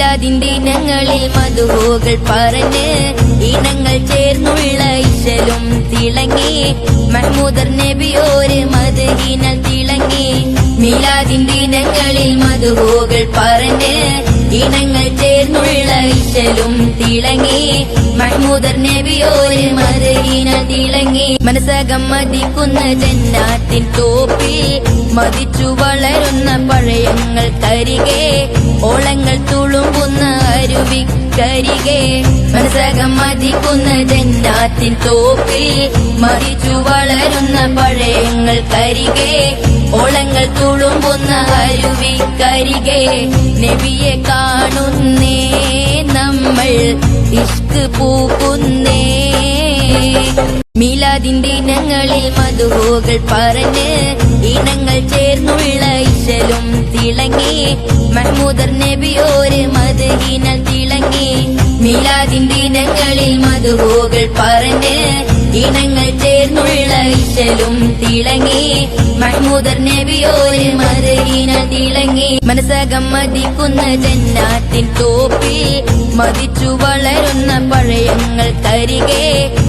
മീലാദിന്റെ ഇനങ്ങളിൽ മധുഹോകൾ പറഞ്ഞ് ഇനങ്ങൾ ചേർന്നുള്ള ഇശലും തിളങ്ങി മഹ്മൂദർ നബിയോര് മദ്ഹിനാൽ തിളങ്ങി. മീലാദിന്റെ ഇനങ്ങളിൽ മധുഹോകൾ പറഞ്ഞ് ഇനങ്ങൾ ചേർന്നുള്ള ഇശലും തിളങ്ങി മഹ്മൂദർ നബിയോര് മദ്ഹിനാൽ തിളങ്ങി. മനസ്സകം മതിക്കുന്ന ജന്നാത്തിൻ തോപ്പിൽ മതിച്ചു വളരുന്ന പഴയങ്ങൾ കരികെ ഓളങ്ങൾ തുളുമ്പുന്ന അരുവിക്കരികെ. മനസ്സകം മതിക്കുന്ന ജന്നാത്തിൻ തോപ്പിൽ മതിച്ചു വളരുന്ന പഴയങ്ങൾ കരികെ ഓളങ്ങൾ തുളുമ്പുന്ന അരുവിക്കരികെ. നബിയെ കാണുന്നേ നമ്മൾ ഇഷ്ക് പൂക്കുന്നേ. മീലാദിന്റെ ഇനങ്ങളിൽ മധുഹോകൾ പറഞ്ഞ് ഇനങ്ങൾ ചേർന്നുള്ള ഇശലും തിളങ്ങി മഹ്മൂദർ നബിയോര് മദ്ഹിനാൽ തിളങ്ങി. മീലാദിന്റെ ഇനങ്ങളിൽ മധുഹോകൾ പറഞ്ഞ് ഇനങ്ങൾ ചേർന്നുള്ള ഇശലും തിളങ്ങി മഹ്മൂദർ നബിയോര് മദ്ഹിനാൽ തിളങ്ങി. മനസ്സകം മതിക്കുന്ന ജന്നാത്തിൻ തോപ്പിൽ മതിച്ചു വളരുന്ന പഴയങ്ങൾ കരികെ